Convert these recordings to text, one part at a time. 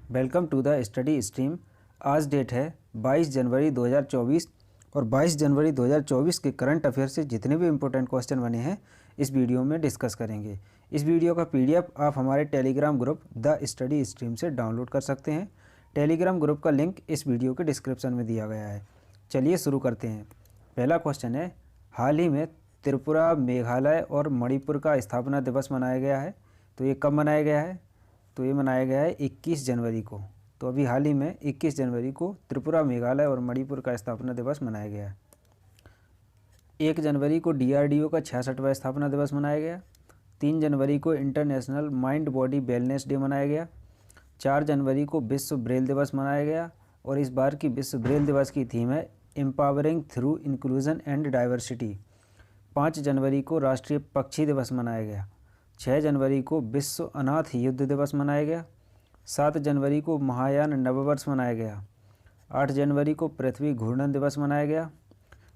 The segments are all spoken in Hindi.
Welcome to the study stream. आज डेट है 22 जनवरी 2024 और 22 जनवरी 2024 के करंट अफेयर से जितने भी इम्पोर्टेंट क्वेश्चन बने हैं इस वीडियो में डिस्कस करेंगे। इस वीडियो का पीडीएफ आप हमारे Telegram group the study stream से डाउनलोड कर सकते हैं। टेलीग्राम ग्रुप का लिंक इस वीडियो के डिस्क्रिप्शन में दिया गया है। चलिए शुरू करते हैं। पहला क्वेश्चन है, हाल ही में त्रिपुरा, मेघालय और मणिपुर का स्थापना दिवस मनाया गया है। तो ये कब मनाया गया है? तो ये मनाया गया है 21 जनवरी को। तो अभी हाल ही में 21 जनवरी को त्रिपुरा, मेघालय और मणिपुर का स्थापना दिवस मनाया गया है। 1 जनवरी को डीआरडीओ का 66वां स्थापना दिवस मनाया गया। 3 जनवरी को international mind body wellness day मनाया गया। 4 जनवरी को विश्व ब्रेल दिवस मनाया गया और इस बार की विश्व ब्रेल दिवस की थीम है empowering through inclusion and diversity. 5 जनवरी को राष्ट्रीय पक्षी दिवस मनाया गया। 6 जनवरी को विश्व अनाथ युद्ध दिवस मनाया गया। 7 जनवरी को महायान नववर्ष मनाया गया। 8 जनवरी को पृथ्वी घूर्णन दिवस मनाया गया।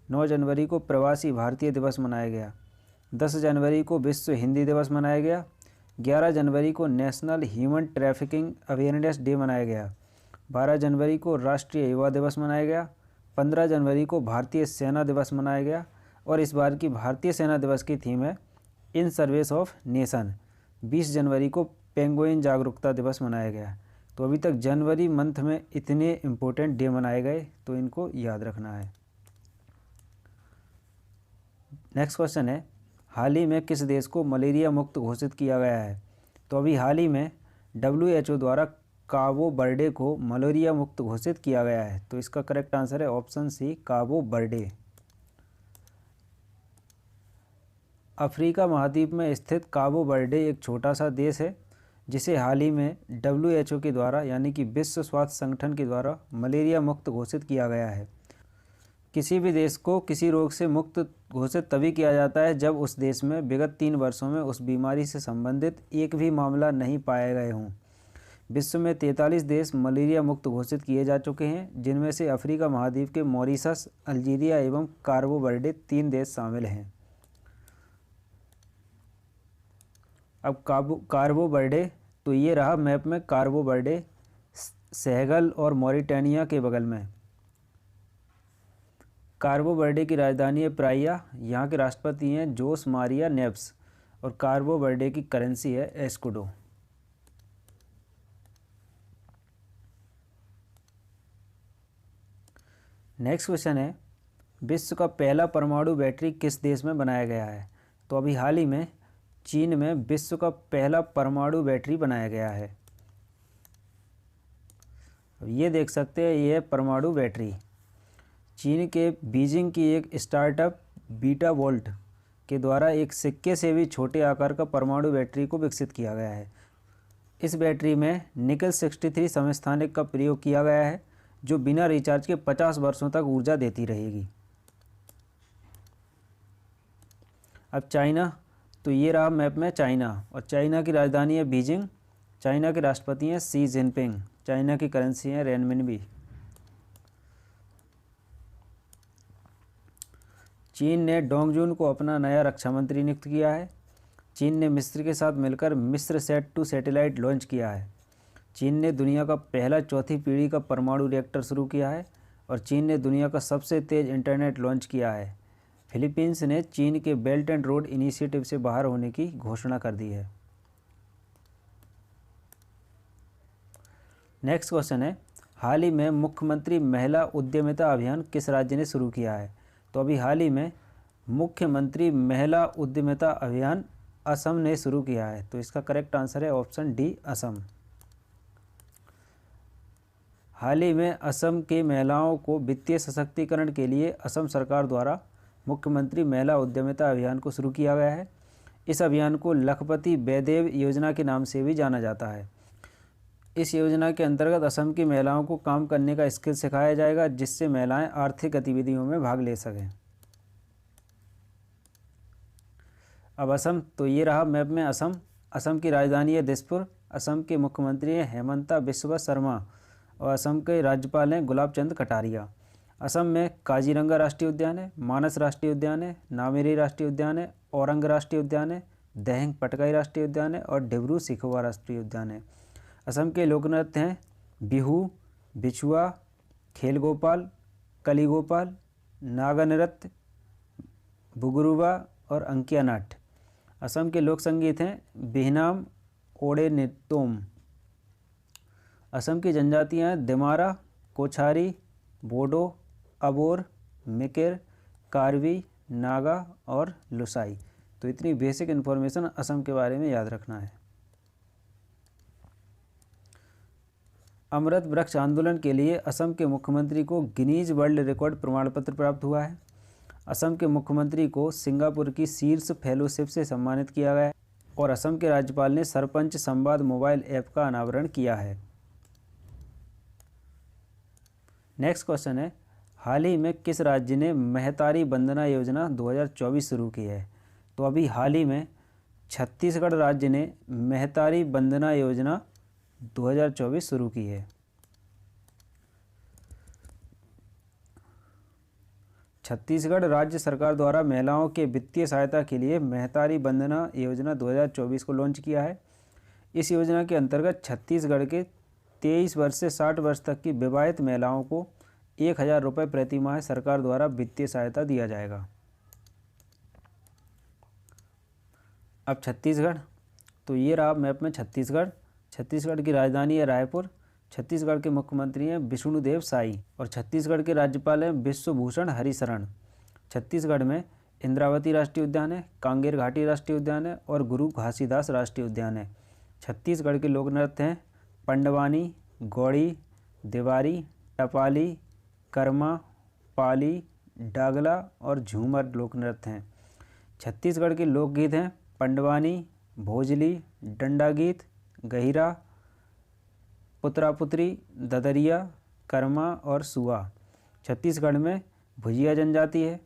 9 जनवरी को प्रवासी भारतीय दिवस मनाया गया। 10 जनवरी को विश्व हिंदी दिवस मनाया गया। 11 जनवरी को national human trafficking awareness day मनाया गया। 12 जनवरी को राष्ट्रीय युवा दिवस मनाया गया। 15 जनवरी को भारतीय सेना दिवस मनाया गया और इस बार की भारतीय सेना दिवस की थीम है इन सर्विस ऑफ नेशन। 20 जनवरी को पेंगुइन जागरूकता दिवस मनाया गया। तो अभी तक जनवरी मंथ में इतने इम्पोर्टेंट डे मनाए गए, तो इनको याद रखना है। नेक्स्ट क्वेश्चन है, हाल ही में किस देश को मलेरिया मुक्त घोषित किया गया है? तो अभी हाल ही में WHO द्वारा काबो बर्डे को मलेरिया मुक्त घोषित किया गया है। तो इसका करेक्ट आंसर है ऑप्शन सी, काबो बर्डे। अफ्रीका महाद्वीप में स्थित काबो बर्डे एक छोटा सा देश है जिसे हाल ही में WHO के द्वारा यानी कि विश्व स्वास्थ्य संगठन के द्वारा मलेरिया मुक्त घोषित किया गया है। किसी भी देश को किसी रोग से मुक्त घोषित तभी किया जाता है जब उस देश में विगत 3 वर्षों में उस बीमारी से संबंधित एक भी मामला नहीं पाए गए हों। विश्व में 43 देश मलेरिया मुक्त घोषित किए जा चुके हैं, जिनमें से अफ्रीका महाद्वीप के मॉरिशस, अल्जीरिया एवं काबो बर्डे 3 देश शामिल हैं। अब काबो बर्डे, तो ये रहा मैप में काबो बर्डे, सेनेगल और मॉरिटानिया के बगल में। काबो बर्डे की राजधानी है प्राइया। यहाँ के राष्ट्रपति हैं जोस मारिया नेव्स और काबो बर्डे की करेंसी है एस्कुडो। नेक्स्ट क्वेश्चन है, विश्व का पहला परमाणु बैटरी किस देश में बनाया गया है? तो अभी हाल ही में चीन में विश्व का पहला परमाणु बैटरी बनाया गया है। अब ये देख सकते हैं, ये परमाणु बैटरी चीन के बीजिंग की एक स्टार्टअप बीटा वोल्ट के द्वारा एक सिक्के से भी छोटे आकार का परमाणु बैटरी को विकसित किया गया है। इस बैटरी में निकल 63 समस्थानिक का प्रयोग किया गया है जो बिना रिचार्ज के 50 वर्षों तक ऊर्जा देती रहेगी। अब चाइना, तो ये रहा मैप में चाइना और चाइना की राजधानी है बीजिंग। चाइना के राष्ट्रपति हैं शी जिनपिंग। चाइना की करेंसी है रेनमिनबी। चीन ने डोंगजुन को अपना नया रक्षा मंत्री नियुक्त किया है। चीन ने मिस्र के साथ मिलकर मिस्र सेट 2 सैटेलाइट लॉन्च किया है। चीन ने दुनिया का पहला चौथी पीढ़ी का परमाणु रिएक्टर शुरू किया है और चीन ने दुनिया का सबसे तेज इंटरनेट लॉन्च किया है। फिलीपींस ने चीन के बेल्ट एंड रोड इनिशिएटिव से बाहर होने की घोषणा कर दी है। नेक्स्ट क्वेश्चन है, हाल ही में मुख्यमंत्री महिला उद्यमिता अभियान किस राज्य ने शुरू किया है? तो अभी हाल ही में मुख्यमंत्री महिला उद्यमिता अभियान असम ने शुरू किया है। तो इसका करेक्ट आंसर है ऑप्शन डी, असम। हाल ही में असम के महिलाओं को वित्तीय सशक्तिकरण के लिए असम सरकार द्वारा मुख्यमंत्री महिला उद्यमिता अभियान को शुरू किया गया है। इस अभियान को लखपति बेदेव योजना के नाम से भी जाना जाता है। इस योजना के अंतर्गत असम की महिलाओं को काम करने का स्किल सिखाया जाएगा जिससे महिलाएं आर्थिक गतिविधियों में भाग ले सकें। अब असम, तो ये रहा मैप में असम। असम की राजधानी है दिसपुर। असम के मुख्यमंत्री हैं हेमंता बिस्वा शर्मा और असम के राज्यपाल हैं गुलाब चंद कटारिया। असम में काजीरंगा राष्ट्रीय उद्यान है, मानस राष्ट्रीय उद्यान है, नामेरी राष्ट्रीय उद्यान है, औरंग राष्ट्रीय उद्यान है, दहंग पटकाई राष्ट्रीय उद्यान है और डिब्रू सिखोवा राष्ट्रीय उद्यान है। असम के लोक नृत्य हैं बिहू, बिछुआ, खेल गोपाल, कली गोपाल, नागा नृत्य, बुगरुबा और अंकिया नाट्य। असम के लोक संगीत हैं बिहनाम, ओडे नितोम। असम की जनजातियाँ हैं दिमारा, कोछारी, बोडो, अबोर, मिकिर, कार्बी, नागा और लुसाई। तो इतनी बेसिक इन्फॉर्मेशन असम के बारे में याद रखना है। अमृत वृक्ष आंदोलन के लिए असम के मुख्यमंत्री को गिनीज वर्ल्ड रिकॉर्ड प्रमाण पत्र प्राप्त हुआ है। असम के मुख्यमंत्री को सिंगापुर की शीर्ष फेलोशिप से सम्मानित किया गया है और असम के राज्यपाल ने सरपंच संवाद मोबाइल ऐप का अनावरण किया है। नेक्स्ट क्वेश्चन है, हाल ही में किस राज्य ने महतारी वंदना योजना 2024 शुरू की है? तो अभी हाल ही में छत्तीसगढ़ राज्य ने महतारी वंदना योजना 2024 शुरू की है। छत्तीसगढ़ राज्य सरकार द्वारा महिलाओं के वित्तीय सहायता के लिए महतारी वंदना योजना 2024 को लॉन्च किया है। इस योजना के अंतर्गत छत्तीसगढ़ के 23 वर्ष से 60 वर्ष तक की विवाहित महिलाओं को 1000 रुपये प्रति माह सरकार द्वारा वित्तीय सहायता दिया जाएगा। अब छत्तीसगढ़, तो ये रहा मैप में छत्तीसगढ़। छत्तीसगढ़ की राजधानी है रायपुर। छत्तीसगढ़ के मुख्यमंत्री हैं विष्णुदेव साई और छत्तीसगढ़ के राज्यपाल हैं विश्वभूषण हरिशरण। छत्तीसगढ़ में इंद्रावती राष्ट्रीय उद्यान है, कांगेर घाटी राष्ट्रीय उद्यान है और गुरु घासीदास राष्ट्रीय उद्यान है। छत्तीसगढ़ के लोक नृत्य हैं पंडवानी, गौड़ी, देवारी, टपाली, कर्मा, पाली, डागला और झूमर लोक नृत्य हैं। छत्तीसगढ़ के लोकगीत हैं पंडवानी, भोजली, डंडा गीत, गहिरा, पुत्रा पुत्री, ददरिया, कर्मा और सुआ। छत्तीसगढ़ में भुजिया जनजाति है,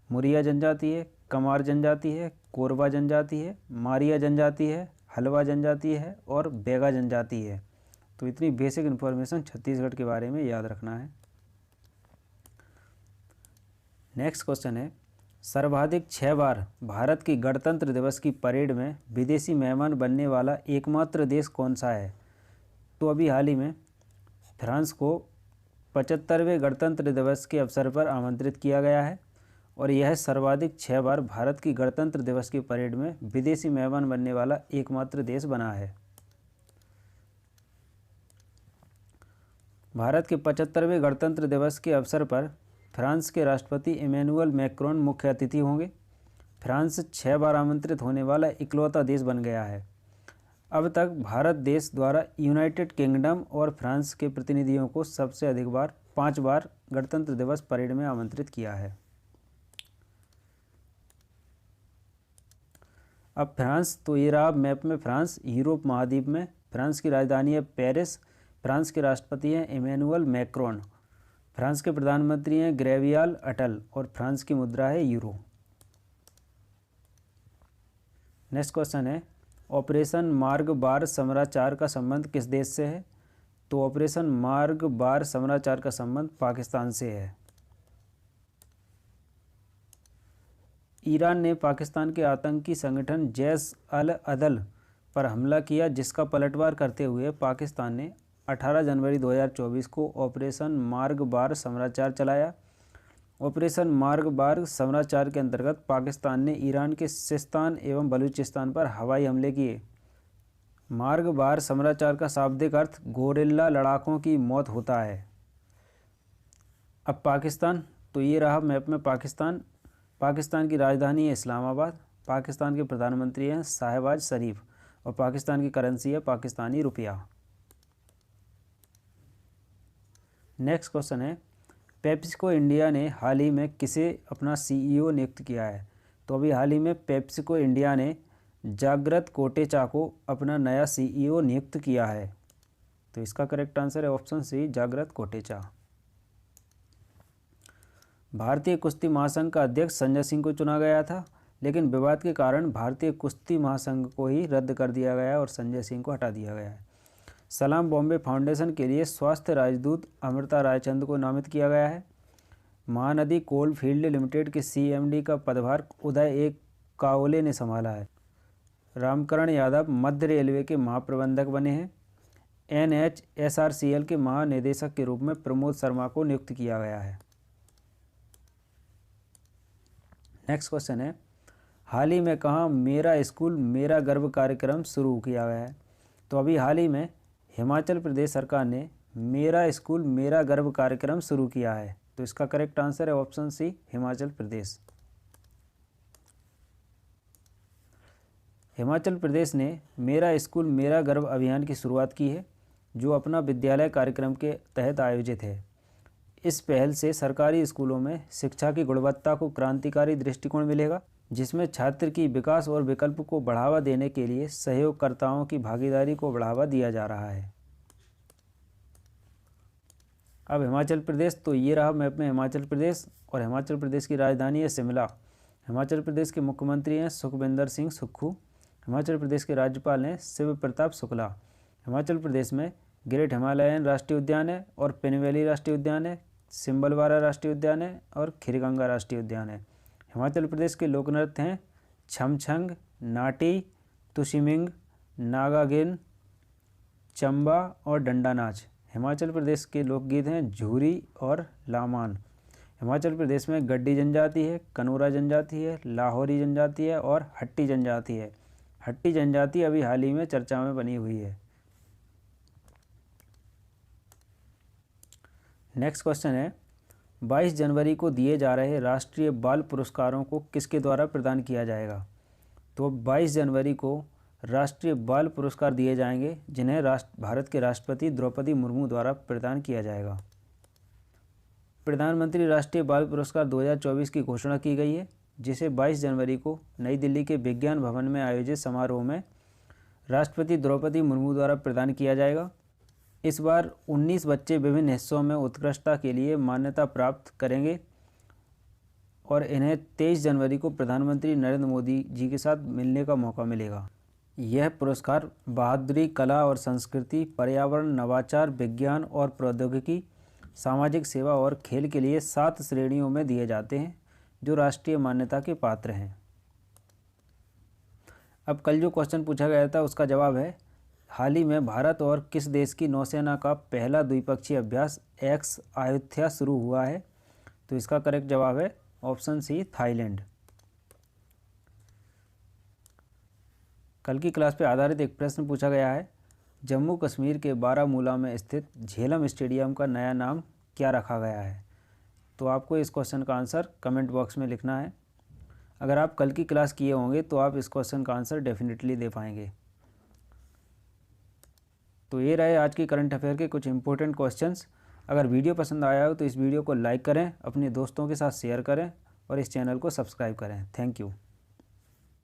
मुरिया जनजाति है, कमार जनजाति है, कोरबा जनजाति है, मारिया जनजाति है, हलवा जनजाति है और बेगा जनजाति है। तो इतनी बेसिक इन्फॉर्मेशन छत्तीसगढ़ के बारे में याद रखना है। नेक्स्ट क्वेश्चन है, सर्वाधिक 6 बार भारत की गणतंत्र दिवस की परेड में विदेशी मेहमान बनने वाला एकमात्र देश कौन सा है? तो अभी हाल ही में फ्रांस को 75वें गणतंत्र दिवस के अवसर पर आमंत्रित किया गया है और यह सर्वाधिक 6 बार भारत की गणतंत्र दिवस की परेड में विदेशी मेहमान बनने वाला एकमात्र देश बना है। भारत के 75वें गणतंत्र दिवस के अवसर पर फ्रांस के राष्ट्रपति इमैनुअल मैक्रोन मुख्य अतिथि होंगे। फ्रांस 6 बार आमंत्रित होने वाला इकलौता देश बन गया है। अब तक भारत देश द्वारा यूनाइटेड किंगडम और फ्रांस के प्रतिनिधियों को सबसे अधिक बार 5 बार गणतंत्र दिवस परेड में आमंत्रित किया है। अब फ्रांस, तो ये रहा मैप में फ्रांस। यूरोप महाद्वीप में फ्रांस की राजधानी है पेरिस। फ्रांस के राष्ट्रपति हैं इमैनुअल मैक्रोन। फ्रांस के प्रधानमंत्री हैं ग्रेवियाल अटल और फ्रांस की मुद्रा है यूरो। नेक्स्ट क्वेश्चन है, ऑपरेशन मार्ग बार समराचार का संबंध किस देश से है? तो ऑपरेशन मार्ग बार समराचार का संबंध पाकिस्तान से है। ईरान ने पाकिस्तान के आतंकी संगठन जैश अल अदल पर हमला किया, जिसका पलटवार करते हुए पाकिस्तान ने 18 जनवरी 2024 को ऑपरेशन मार्ग बार समराचार चलाया। ऑपरेशन मार्ग बार समराचार के अंतर्गत पाकिस्तान ने ईरान के सिस्तान एवं बलूचिस्तान पर हवाई हमले किए। मार्ग बार समराचार का शाब्दिक अर्थ गोरिल्ला लड़ाकों की मौत होता है। अब पाकिस्तान, तो ये रहा मैप में पाकिस्तान। पाकिस्तान की राजधानी है इस्लामाबाद। पाकिस्तान के प्रधानमंत्री हैं शहबाज शरीफ और पाकिस्तान की करेंसी है पाकिस्तानी रुपया। नेक्स्ट क्वेश्चन है, पेप्सिको इंडिया ने हाल ही में किसे अपना CEO नियुक्त किया है? तो अभी हाल ही में पेप्सिको इंडिया ने जागृत कोटेचा को अपना नया CEO नियुक्त किया है। तो इसका करेक्ट आंसर है ऑप्शन सी, जागृत कोटेचा। भारतीय कुश्ती महासंघ का अध्यक्ष संजय सिंह को चुना गया था, लेकिन विवाद के कारण भारतीय कुश्ती महासंघ को ही रद्द कर दिया गया और संजय सिंह को हटा दिया गया है। सलाम बॉम्बे फाउंडेशन के लिए स्वास्थ्य राजदूत अमृता रायचंद को नामित किया गया है। महानदी कोल फील्ड लिमिटेड के CMD का पदभार उदय एक काओले ने संभाला है। रामकरण यादव मध्य रेलवे के महाप्रबंधक बने हैं। NHSRCL के महानिदेशक के रूप में प्रमोद शर्मा को नियुक्त किया गया है। नेक्स्ट क्वेश्चन है, हाल ही में कहाँ मेरा स्कूल मेरा गर्व कार्यक्रम शुरू किया गया है? तो अभी हाल ही में हिमाचल प्रदेश सरकार ने मेरा स्कूल मेरा गर्व कार्यक्रम शुरू किया है। तो इसका करेक्ट आंसर है ऑप्शन सी, हिमाचल प्रदेश। हिमाचल प्रदेश ने मेरा स्कूल मेरा गर्व अभियान की शुरुआत की है, जो अपना विद्यालय कार्यक्रम के तहत आयोजित है। इस पहल से सरकारी स्कूलों में शिक्षा की गुणवत्ता को क्रांतिकारी दृष्टिकोण मिलेगा, जिसमें छात्र की विकास और विकल्प को बढ़ावा देने के लिए सहयोगकर्ताओं की भागीदारी को बढ़ावा दिया जा रहा है। अब हिमाचल प्रदेश, तो ये रहा मैप में हिमाचल प्रदेश, और हिमाचल प्रदेश की राजधानी है शिमला। हिमाचल प्रदेश के मुख्यमंत्री हैं सुखविंदर सिंह सुक्खू। हिमाचल प्रदेश के राज्यपाल हैं शिव प्रताप शुक्ला। हिमाचल प्रदेश में ग्रेट हिमालयन राष्ट्रीय उद्यान है और पेन वैली राष्ट्रीय उद्यान है, सिम्बलवारा राष्ट्रीय उद्यान है और खीरगंगा राष्ट्रीय उद्यान है। हिमाचल प्रदेश के लोक नृत्य हैं छमछंग, नाटी, तुशिमिंग, नागागिन, चंबा और डंडा नाच। हिमाचल प्रदेश के लोकगीत हैं झूरी और लामान। हिमाचल प्रदेश में गड्डी जनजाति है, कनूरा जनजाति है, लाहौरी जनजाति है और हट्टी जनजाति है। हट्टी जनजाति अभी हाल ही में चर्चा में बनी हुई है। नेक्स्ट क्वेश्चन है, 22 जनवरी को दिए जा रहे राष्ट्रीय बाल पुरस्कारों को किसके द्वारा प्रदान किया जाएगा? तो 22 जनवरी को राष्ट्रीय बाल पुरस्कार दिए जाएंगे, जिन्हें भारत के राष्ट्रपति द्रौपदी मुर्मू द्वारा प्रदान किया जाएगा। प्रधानमंत्री राष्ट्रीय बाल पुरस्कार 2024 की घोषणा की गई है, जिसे 22 जनवरी को नई दिल्ली के विज्ञान भवन में आयोजित समारोह में राष्ट्रपति द्रौपदी मुर्मू द्वारा प्रदान किया जाएगा। इस बार 19 बच्चे विभिन्न हिस्सों में उत्कृष्टता के लिए मान्यता प्राप्त करेंगे और इन्हें 23 जनवरी को प्रधानमंत्री नरेंद्र मोदी जी के साथ मिलने का मौका मिलेगा। यह पुरस्कार बहादुरी, कला और संस्कृति, पर्यावरण, नवाचार, विज्ञान और प्रौद्योगिकी, सामाजिक सेवा और खेल के लिए 7 श्रेणियों में दिए जाते हैं, जो राष्ट्रीय मान्यता के पात्र हैं। अब कल जो क्वेश्चन पूछा गया था उसका जवाब है, हाल ही में भारत और किस देश की नौसेना का पहला द्विपक्षीय अभ्यास एक्स अयोध्या शुरू हुआ है? तो इसका करेक्ट जवाब है ऑप्शन सी, थाईलैंड। कल की क्लास पे आधारित एक प्रश्न पूछा गया है, जम्मू कश्मीर के बारामूला में स्थित झेलम स्टेडियम का नया नाम क्या रखा गया है? तो आपको इस क्वेश्चन का आंसर कमेंट बॉक्स में लिखना है। अगर आप कल की क्लास किए होंगे तो आप इस क्वेश्चन का आंसर डेफिनेटली दे पाएंगे। तो ये रहे आज की करंट अफेयर के कुछ इंपॉर्टेंट क्वेश्चंस। अगर वीडियो पसंद आया हो तो इस वीडियो को लाइक करें, अपने दोस्तों के साथ शेयर करें और इस चैनल को सब्सक्राइब करें। Thank you.